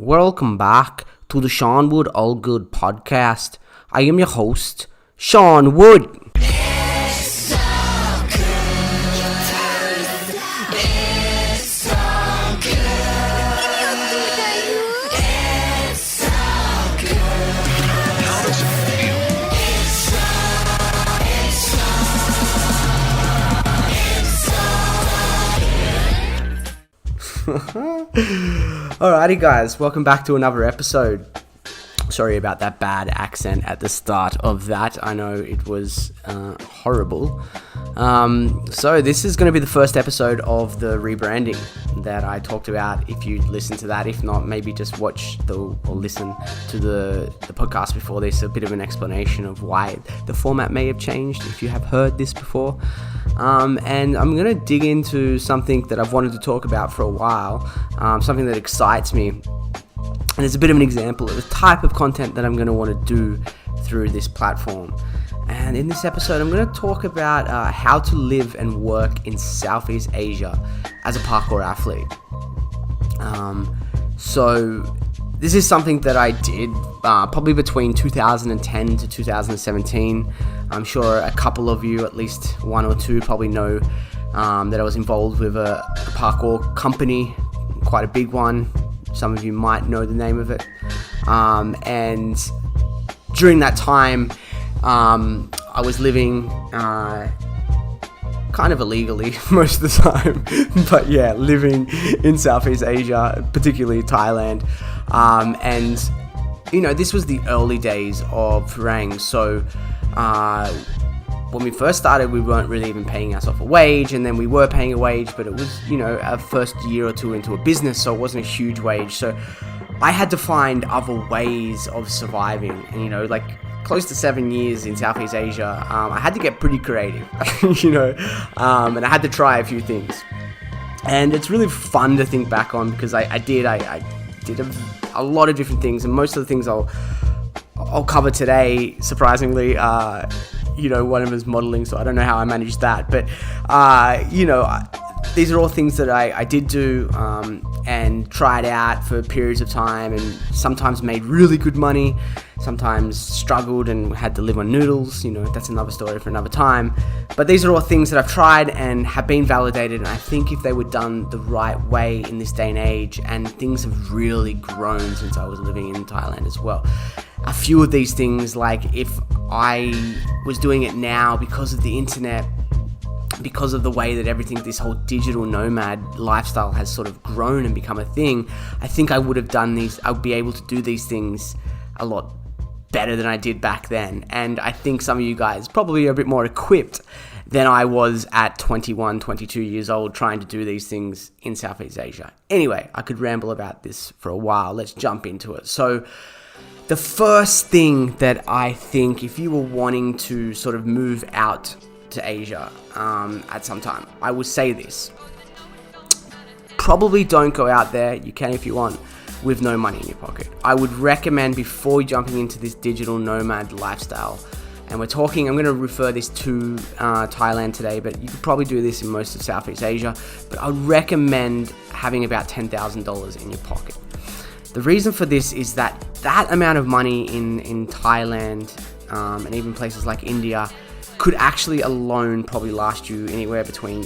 Welcome back to the Shaun Wood All Good podcast. I am your host, Shaun Wood. Alrighty guys, welcome back to another episode. Sorry about that bad accent at the start of that. I know it was horrible. So this is going to be the first episode of the rebranding that I talked about. If you listen to that, if not, maybe just watch or listen to the podcast before this. A bit of an explanation of why the format may have changed if you have heard this before. And I'm going to dig into something that I've wanted to talk about for a while, something that excites me. And it's a bit of an example of the type of content that I'm going to want to do through this platform. And in this episode, I'm going to talk about how to live and work in Southeast Asia as a parkour athlete. So this is something that I did probably between 2010 to 2017. I'm sure a couple of you, at least one or two, probably know that I was involved with a parkour company, quite a big one. Some of you might know the name of it. And during that time, I was living kind of illegally most of the time. But yeah, living in Southeast Asia, particularly Thailand. And, you know, this was the early days of Farang. So when we first started, we weren't really even paying ourselves a wage, and then we were paying a wage, but it was, you know, our first year or two into a business, so it wasn't a huge wage. So I had to find other ways of surviving, and, you know, like close to 7 years in Southeast Asia, I had to get pretty creative, you know, and I had to try a few things. And it's really fun to think back on, because I did a lot of different things, and most of the things I'll cover today, surprisingly, you know, one of them is modeling, so I don't know how I managed that, but you know, these are all things that I did do and tried out for periods of time, and sometimes made really good money, sometimes struggled and had to live on noodles. You know, that's another story for another time. But these are all things that I've tried and have been validated, and I think if they were done the right way in this day and age, and things have really grown since I was living in Thailand as well. A few of these things, like if I was doing it now because of the internet, because of the way that everything, this whole digital nomad lifestyle has sort of grown and become a thing, I think I would have done these, I would be able to do these things a lot better than I did back then. And I think some of you guys probably are a bit more equipped than I was at 21, 22 years old trying to do these things in Southeast Asia. Anyway, I could ramble about this for a while. Let's jump into it. So the first thing that I think, if you were wanting to sort of move out to Asia at some time, I would say this. Probably don't go out there, you can if you want, with no money in your pocket. I would recommend, before jumping into this digital nomad lifestyle, and we're talking, I'm going to refer this to Thailand today, but you could probably do this in most of Southeast Asia, but I would recommend having about $10,000 in your pocket. The reason for this is that amount of money in Thailand and even places like India could actually alone probably last you anywhere between,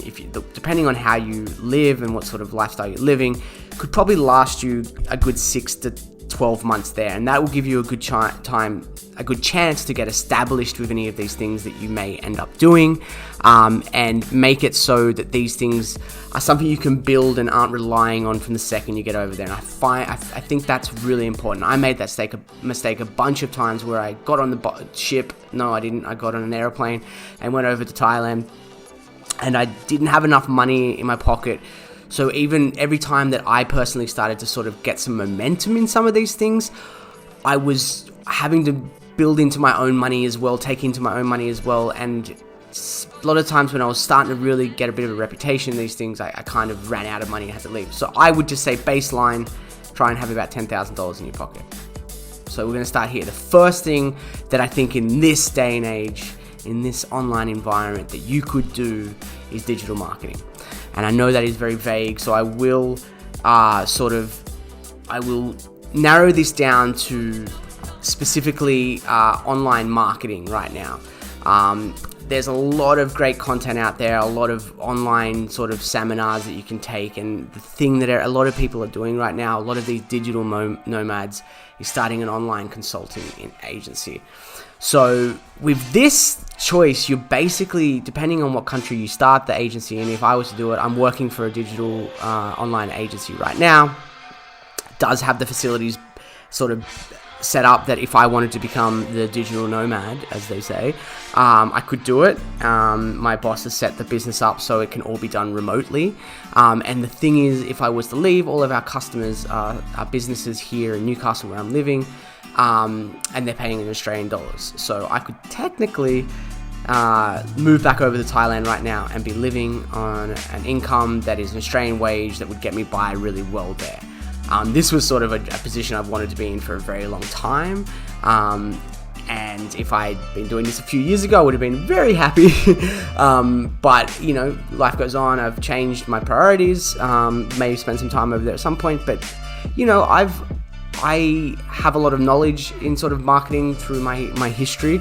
depending on how you live and what sort of lifestyle you're living, could probably last you a good 6 to 12 months there, and that will give you a good chance to get established with any of these things that you may end up doing, and make it so that these things are something you can build and aren't relying on from the second you get over there. And I think that's really important. I made that mistake a bunch of times where I got on the ship. No, I didn't. I got on an airplane and went over to Thailand, and I didn't have enough money in my pocket. So even every time that I personally started to sort of get some momentum in some of these things, I was having to build into my own money as well, take into my own money as well. And a lot of times when I was starting to really get a bit of a reputation in these things, I kind of ran out of money and had to leave. So I would just say baseline, try and have about $10,000 in your pocket. So we're going to start here. The first thing that I think in this day and age, in this online environment, that you could do is digital marketing. And I know that is very vague, so I will narrow this down to specifically online marketing right now. There's a lot of great content out there, a lot of online sort of seminars that you can take, and the thing that a lot of people are doing right now, a lot of these digital nomads, is starting an online consulting agency. So with this choice, you're basically, depending on what country you start the agency in, if I was to do it, I'm working for a digital online agency right now. It does have the facilities sort of set up that if I wanted to become the digital nomad, as they say, I could do it. My boss has set the business up so it can all be done remotely. And the thing is, if I was to leave, all of our customers are businesses here in Newcastle where I'm living, and they're paying in Australian dollars. So I could technically move back over to Thailand right now and be living on an income that is an Australian wage that would get me by really well there. This was sort of a position I've wanted to be in for a very long time. And if I'd been doing this a few years ago, I would have been very happy. But, you know, life goes on. I've changed my priorities. Maybe spend some time over there at some point. But, you know, I have a lot of knowledge in sort of marketing through my history.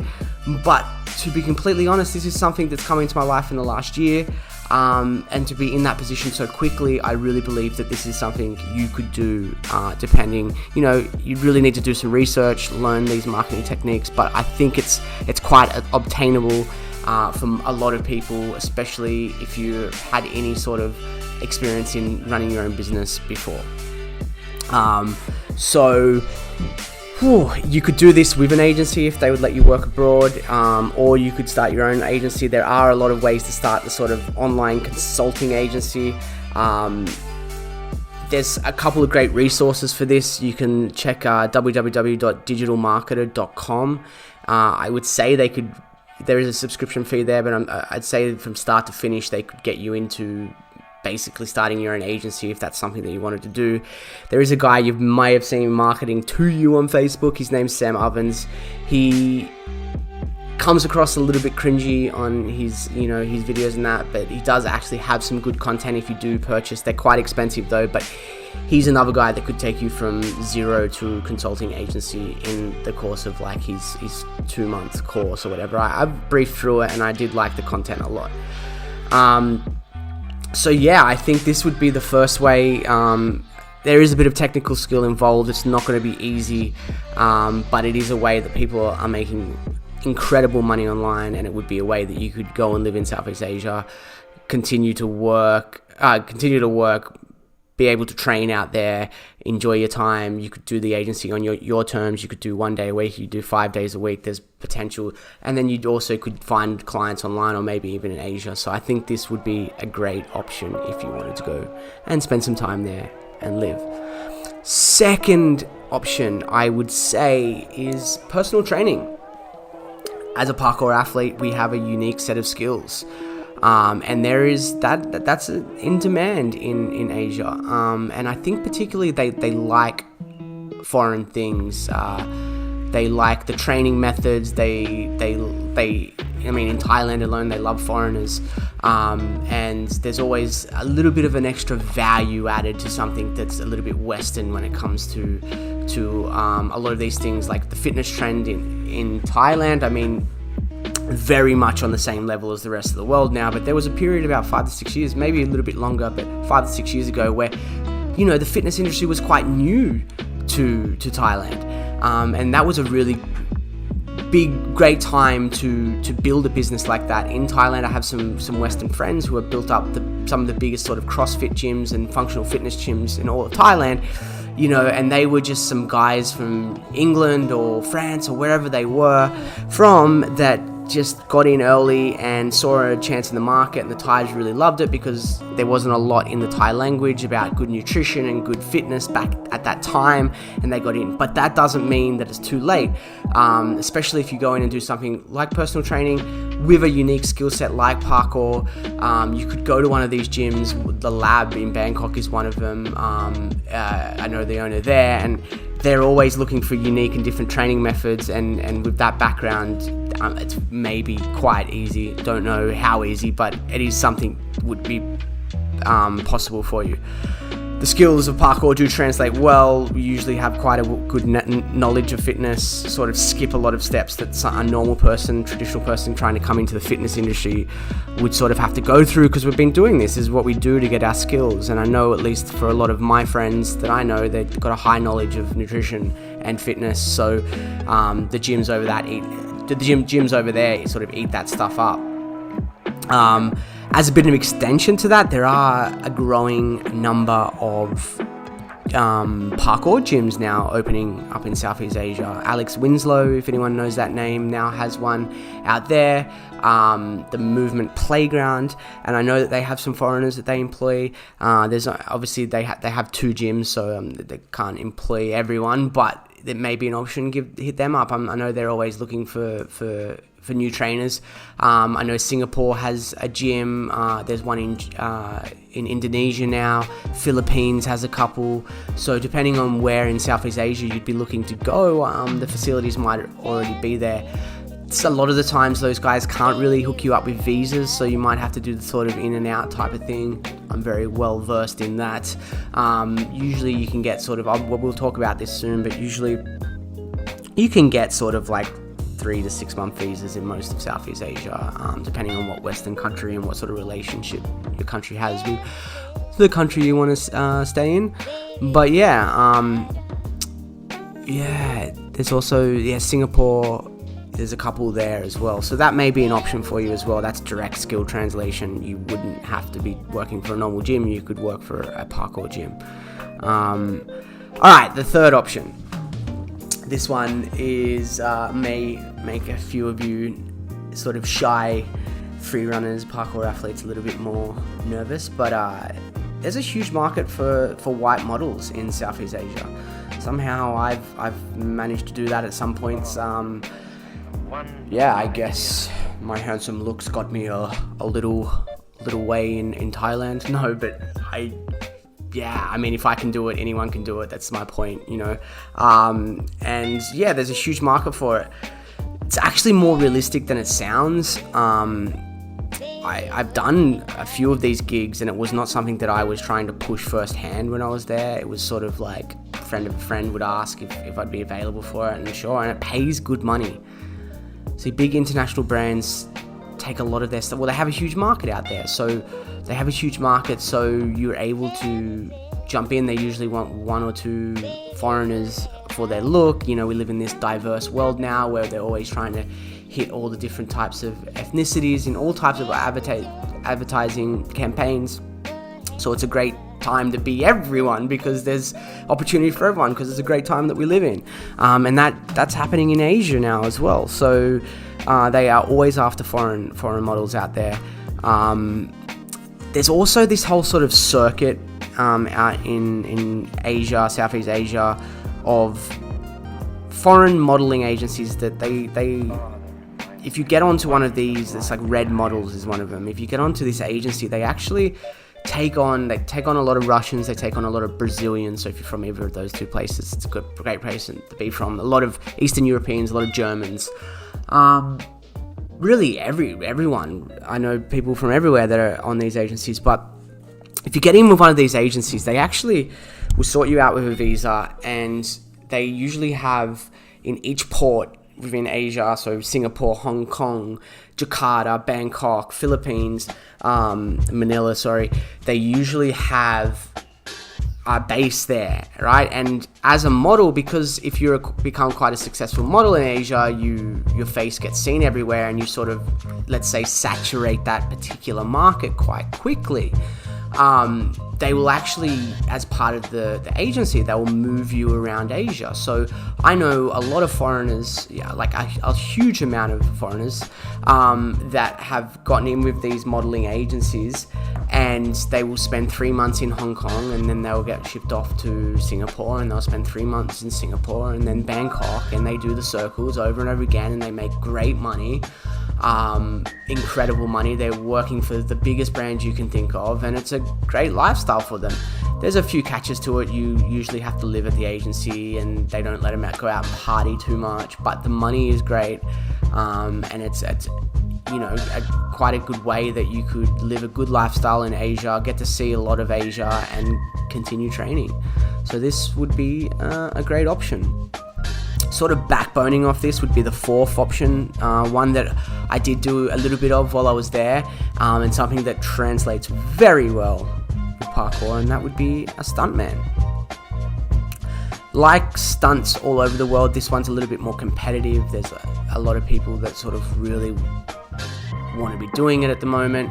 But to be completely honest, this is something that's come into my life in the last year. And to be in that position so quickly, I really believe that this is something you could do, depending, you know, you really need to do some research, learn these marketing techniques, but I think it's quite obtainable from a lot of people, especially if you had any sort of experience in running your own business before. You could do this with an agency if they would let you work abroad, or you could start your own agency. There are a lot of ways to start the sort of online consulting agency. There's a couple of great resources for this. You can check www.digitalmarketer.com. I would say there is a subscription fee there, but I'd say from start to finish, they could get you into basically starting your own agency if that's something that you wanted to do. There is a guy you may have seen marketing to you on Facebook. His name's Sam Ovens. He comes across a little bit cringy on his videos and that, but he does actually have some good content if you do purchase. They're quite expensive though, but he's another guy that could take you from zero to consulting agency in the course of like his 2-month course or whatever. I've briefed through it and I did like the content a lot. So yeah, I think this would be the first way. There is a bit of technical skill involved. It's not going to be easy, but it is a way that people are making incredible money online, and it would be a way that you could go and live in Southeast Asia, continue to work, be able to train out there, enjoy your time. You could do the agency on your terms. You could do 1 day a week. You could do 5 days a week. There's potential. And then you also could find clients online or maybe even in Asia. So I think this would be a great option if you wanted to go and spend some time there and live. Second option, I would say, is personal training. As a parkour athlete, we have a unique set of skills. And there is that's in demand in Asia. And I think particularly they like foreign things. They like the training methods. I mean, in Thailand alone, they love foreigners. And there's always a little bit of an extra value added to something that's a little bit Western when it comes to a lot of these things, like the fitness trend in Thailand. I mean, very much on the same level as the rest of the world now, but there was a period about 5 to 6 years, maybe a little bit longer, but 5 to 6 years ago, where, you know, the fitness industry was quite new to Thailand, and that was a really great time to build a business like that in Thailand. I have some Western friends who have built up some of the biggest sort of CrossFit gyms and functional fitness gyms in all of Thailand, you know, and they were just some guys from England or France or wherever they were from that just got in early and saw a chance in the market, and the Thais really loved it because there wasn't a lot in the Thai language about good nutrition and good fitness back at that time, and they got in. But that doesn't mean that it's too late, especially if you go in and do something like personal training with a unique skill set like parkour. You could go to one of these gyms. The Lab in Bangkok is one of them. I know the owner there, and they're always looking for unique and different training methods, and with that background, it's maybe quite easy. Don't know how easy, but it is something that would be possible for you. The the skills of parkour do translate well. We usually have quite a good knowledge of fitness, sort of skip a lot of steps that a normal person, traditional person trying to come into the fitness industry would sort of have to go through, because we've been doing this. Is what we do to get our skills. And I know, at least for a lot of my friends that I know, they've got a high knowledge of nutrition and fitness. So the gyms over there sort of eat that stuff up. As a bit of extension to that, there are a growing number of parkour gyms now opening up in Southeast Asia. Alex Winslow, if anyone knows that name, now has one out there. The Movement Playground, and I know that they have some foreigners that they employ. There's obviously they have 2 gyms, so they can't employ everyone, but it may be an option. Hit them up. I know they're always looking for new trainers. I know Singapore has a gym. There's one in Indonesia now. Philippines has a couple. So depending on where in Southeast Asia you'd be looking to go, the facilities might already be there. So a lot of the times those guys can't really hook you up with visas, so you might have to do the sort of in and out type of thing. I'm very well versed in that. Usually you can get sort of, we'll talk about this soon, but usually you can get sort of like 3 to 6 month visas in most of Southeast Asia, depending on what Western country and what sort of relationship your country has with the country you want to stay in. But there's also Singapore. There's a couple there as well, so that may be an option for you as well. That's direct skill translation. You wouldn't have to be working for a normal gym. You could work for a parkour gym. Alright, the third option. This one is may make a few of you sort of shy free runners, parkour athletes a little bit more nervous, but there's a huge market for white models in Southeast Asia. Somehow I've managed to do that at some points. I guess my handsome looks got me a little way in Thailand. No, but I mean, if I can do it, anyone can do it. That's my point, you know. There's a huge market for it. It's actually more realistic than it sounds. I've done a few of these gigs, and it was not something that I was trying to push firsthand when I was there. It was sort of like a friend of a friend would ask if I'd be available for it, and sure, and it pays good money. See, big international brands take a lot of their stuff. Well, they have a huge market out there, so you're able to jump in. They usually want 1 or 2 foreigners for their look. You know, we live in this diverse world now where they're always trying to hit all the different types of ethnicities in all types of advertising campaigns. So it's a great time to be everyone, because there's opportunity for everyone, because it's a great time that we live in, and that's happening in Asia now as well. So they are always after foreign models out there. There's also this whole sort of circuit out in Asia, Southeast Asia, of foreign modeling agencies that they if you get onto one of these, it's like Red Models is one of them. If you get onto this agency, they actually take on a lot of Russians, they take on a lot of Brazilians. So if you're from either of those 2 places, it's a great place to be from. A lot of Eastern Europeans, a lot of Germans, really everyone. I know people from everywhere that are on these agencies. But if you get in with one of these agencies, they actually will sort you out with a visa, and they usually have in each port within Asia, so Singapore, Hong Kong, Jakarta, Bangkok, Philippines, Manila, they usually have a base there, right? And as a model, because if you become quite a successful model in Asia, your face gets seen everywhere, and you sort of, let's say, saturate that particular market quite quickly. They will actually, as part of the agency, they will move you around Asia. So I know a lot of foreigners, like a huge amount of foreigners, that have gotten in with these modeling agencies, and they will spend 3 months in Hong Kong, and then they'll get shipped off to Singapore, and they'll spend 3 months in Singapore, and then Bangkok, and they do the circles over and over again, and they make great money. incredible money. They're working for the biggest brands you can think of, and it's a great lifestyle for them. There's a few catches to it. You usually have to live at the agency, and they don't let them go out and party too much, but the money is great, and it's quite a good way that you could live a good lifestyle in Asia, get to see a lot of Asia, and continue training. So this would be a great option. Sort of backboning off this would be the fourth option, one that I did do a little bit of while I was there, and something that translates very well with parkour, and that would be a stuntman. Like stunts all over the world, this one's a little bit more competitive. There's a lot of people that sort of really want to be doing it at the moment.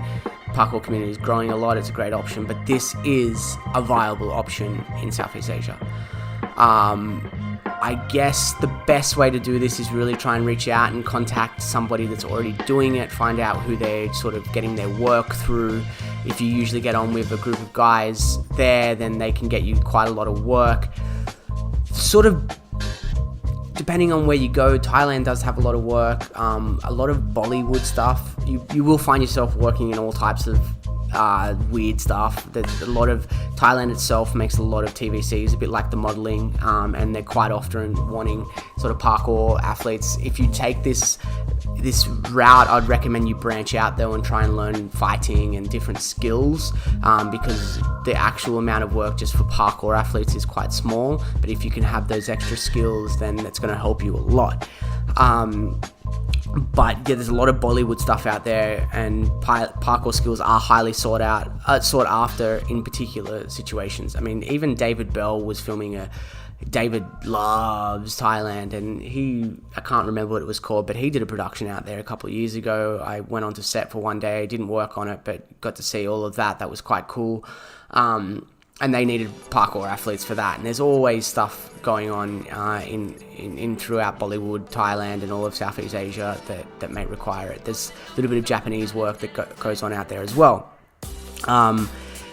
Parkour community is growing a lot. It's a great option, but this is a viable option in Southeast Asia. I guess the best way to do this is really try and reach out and contact somebody that's already doing it, find out who they're sort of getting their work through. If you usually get on with a group of guys there, then they can get you quite a lot of work. Sort of depending on where you go, Thailand does have a lot of work, a lot of Bollywood stuff. You will find yourself working in all types of weird stuff. There's a lot of Thailand itself makes a lot of TVCs, a bit like the modeling, and they're quite often wanting sort of parkour athletes. If you take this route, I'd recommend you branch out though and try and learn fighting and different skills, because the actual amount of work just for parkour athletes is quite small, but if you can have those extra skills, then that's going to help you a lot. But yeah, there's a lot of Bollywood stuff out there, and parkour skills are highly sought after in particular situations. I mean, even David Bell was filming David loves Thailand, and I can't remember what it was called, but he did a production out there a couple of years ago. I went onto set for one day, didn't work on it, but got to see all of that. That was quite cool. And they needed parkour athletes for that. And there's always stuff going on in throughout Bollywood, Thailand, and all of Southeast Asia that may require it. There's a little bit of Japanese work that goes on out there as well.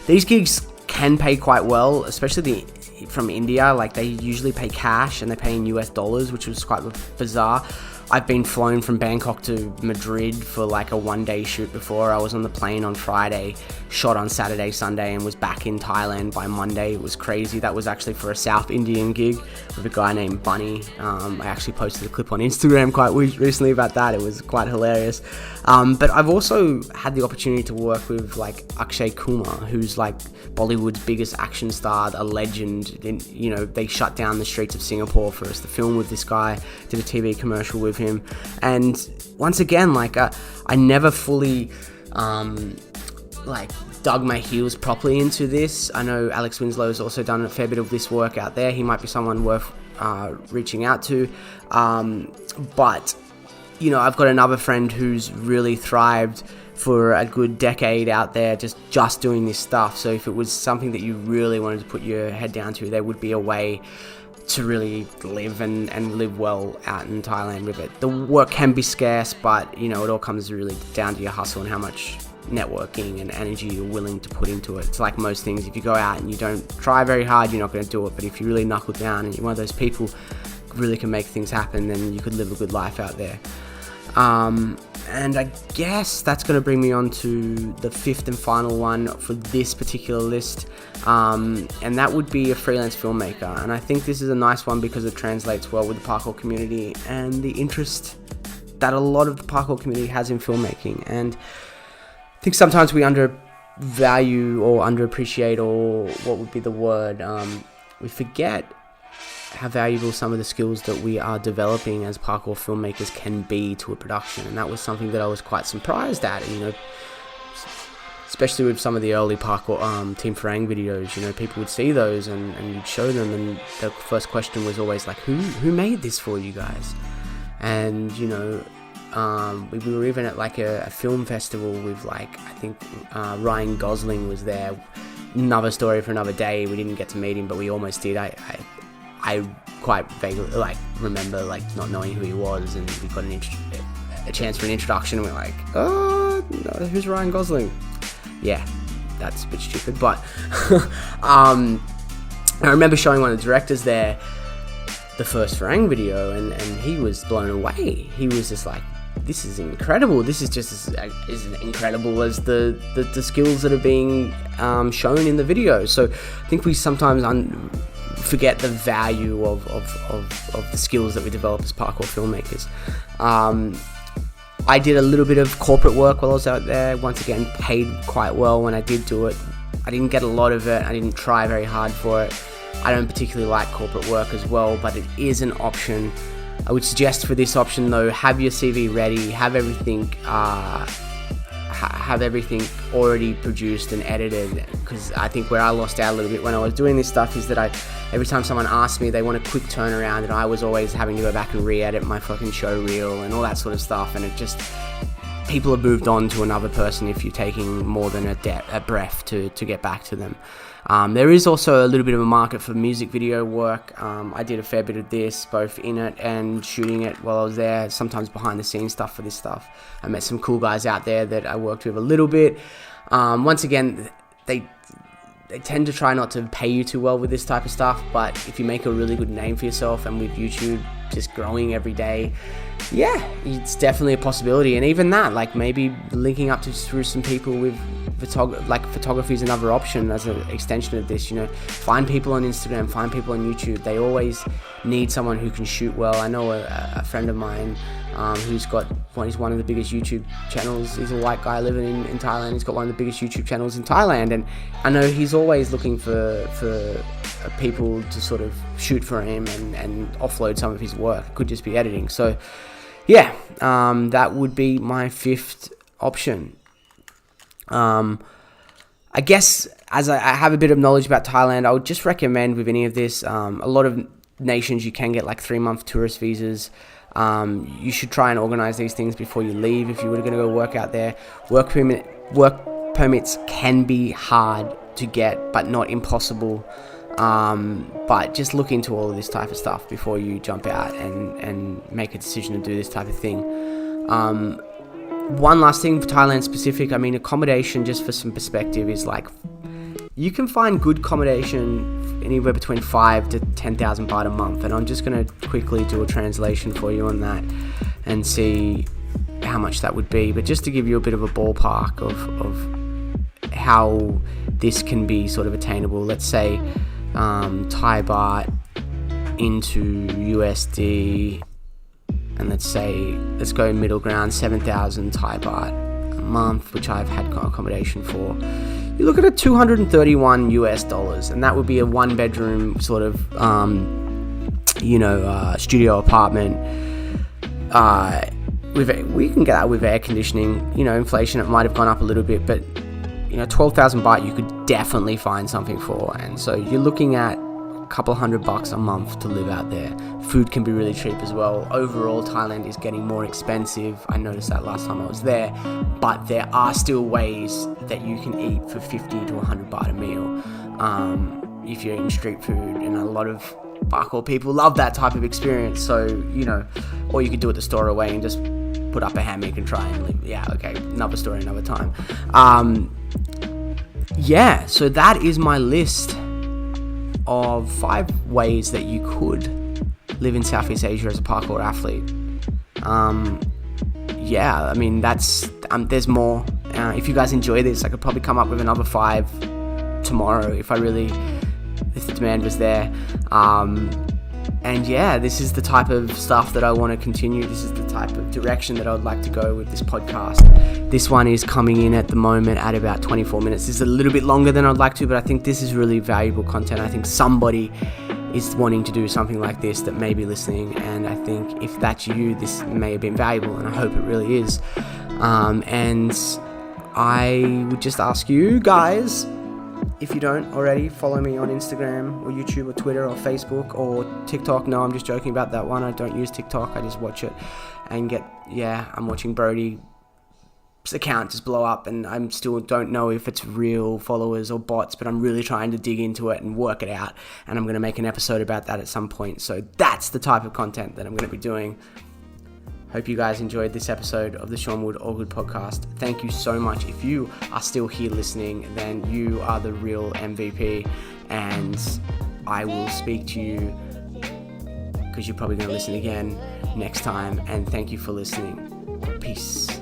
These gigs can pay quite well, especially from India. Like, they usually pay cash, and they pay in US dollars, which was quite bizarre. I've been flown from Bangkok to Madrid for like a one-day shoot before. I was on the plane on Friday, shot on Saturday, Sunday, and was back in Thailand by Monday. It was crazy. That was actually for a South Indian gig with a guy named Bunny. I actually posted a clip on Instagram quite recently about that. It was quite hilarious. But I've also had the opportunity to work with like Akshay Kumar, who's like Bollywood's biggest action star, a legend. They shut down the streets of Singapore for us to film with this guy, did a TV commercial with him. And once again, like I never fully dug my heels properly into this. I know Alex Winslow's also done a fair bit of this work out there. He might be someone worth reaching out to. But I've got another friend who's really thrived for a good decade out there just doing this stuff. So if it was something that you really wanted to put your head down to, there would be a way to really live and live well out in Thailand with it. The work can be scarce, but it all comes really down to your hustle and how much networking and energy you're willing to put into it. It's like most things. If you go out and you don't try very hard, you're not going to do it. But if you really knuckle down and you're one of those people who really can make things happen, then you could live a good life out there. And I guess that's going to bring me on to the fifth and final one for this particular list, and that would be a freelance filmmaker. And I think this is a nice one because it translates well with the parkour community and the interest that a lot of the parkour community has in filmmaking. And I think sometimes we undervalue or underappreciate, or what would be the word, we forget how valuable some of the skills that we are developing as parkour filmmakers can be to a production. And that was something that I was quite surprised at, especially with some of the early parkour Team Farang videos. People would see those and you'd show them, and the first question was always like, who made this for you guys? And we were even at like a film festival with I think Ryan Gosling was there. Another story for another day. We didn't get to meet him, but we almost did. I quite vaguely remember not knowing who he was, and we got a chance for an introduction, and we're like, oh no, who's Ryan Gosling? Yeah, that's a bit stupid, but I remember showing one of the directors there the first Farang video, and he was blown away. He was just like, this is incredible. This is just as incredible as the skills that are being shown in the video. So I think we sometimes forget the value of the skills that we develop as parkour filmmakers. I did a little bit of corporate work while I was out there. Once again, paid quite well when I did do it. I didn't get a lot of it. I didn't try very hard for it. I don't particularly like corporate work as well, but it is an option. I would suggest for this option though, have your CV ready, have everything already produced and edited, because I think where I lost out a little bit when I was doing this stuff is that every time someone asked me, they want a quick turnaround, and I was always having to go back and re-edit my fucking show reel and all that sort of stuff, and it just, people have moved on to another person if you're taking more than a breath to get back to them. There is also a little bit of a market for music video work. I did a fair bit of this, both in it and shooting it while I was there, sometimes behind the scenes stuff for this stuff. I met some cool guys out there that I worked with a little bit. Once again, they tend to try not to pay you too well with this type of stuff, but if you make a really good name for yourself, and with YouTube just growing every day, yeah, it's definitely a possibility. And even that, like maybe linking up through some people with photography is another option as an extension of this. Find people on Instagram, find people on YouTube. They always need someone who can shoot well. I know a friend of mine he's one of the biggest YouTube channels. He's a white guy living in Thailand. He's got one of the biggest YouTube channels in Thailand, and I know he's always looking for people to sort of shoot for him and offload some of his work. It could just be editing. So yeah, that would be my fifth option. I guess as I have a bit of knowledge about Thailand, I would just recommend with any of this, a lot of nations you can get like 3-month tourist visas. You should try and organize these things before you leave if you were going to go work out there. Work permits can be hard to get, but not impossible. But just look into all of this type of stuff before you jump out and make a decision to do this type of thing. One last thing for Thailand specific, accommodation, just for some perspective, is like, you can find good accommodation anywhere between 5 to 10,000 baht a month, and I'm just going to quickly do a translation for you on that and see how much that would be. But just to give you a bit of a ballpark of how this can be sort of attainable, let's say Thai baht into USD, and let's go middle ground, 7,000 Thai baht a month, which I've had accommodation for. You look at a $231 US, and that would be a 1-bedroom sort of, studio apartment. We can get that with air conditioning. Inflation, it might have gone up a little bit, but 12,000 baht you could definitely find something for. And so you're looking at a couple $100 a month to live out there. Food can be really cheap as well. Overall, Thailand is getting more expensive. I noticed that last time I was there, but there are still ways that you can eat for 50 to 100 baht a meal if you're eating street food, and a lot of parkour people love that type of experience. So or you could do it the store away and just put up a hammock and try and live. Yeah, okay, another story, another time. So that is my list of 5 ways that you could live in Southeast Asia as a parkour athlete. That's there's more. If you guys enjoy this, I could probably come up with another 5 tomorrow if the demand was there. This is the type of stuff that I want to continue. This is the type of direction that I would like to go with this podcast. This one is coming in at the moment at about 24 minutes. This is a little bit longer than I'd like to, but I think this is really valuable content. I think somebody is wanting to do something like this that may be listening, and I think if that's you, this may have been valuable, and I hope it really is. And I would just ask you guys, if you don't already, follow me on Instagram or YouTube or Twitter or Facebook or TikTok. No, I'm just joking about that one. I don't use TikTok. I just watch it and I'm watching Brody's account just blow up, and I still don't know if it's real followers or bots, but I'm really trying to dig into it and work it out, and I'm going to make an episode about that at some point. So that's the type of content that I'm going to be doing. Hope you guys enjoyed this episode of the Shaun Wood All Good podcast. Thank you so much. If you are still here listening, then you are the real MVP, and I will speak to you, because you're probably going to listen again next time, and thank you for listening. Peace.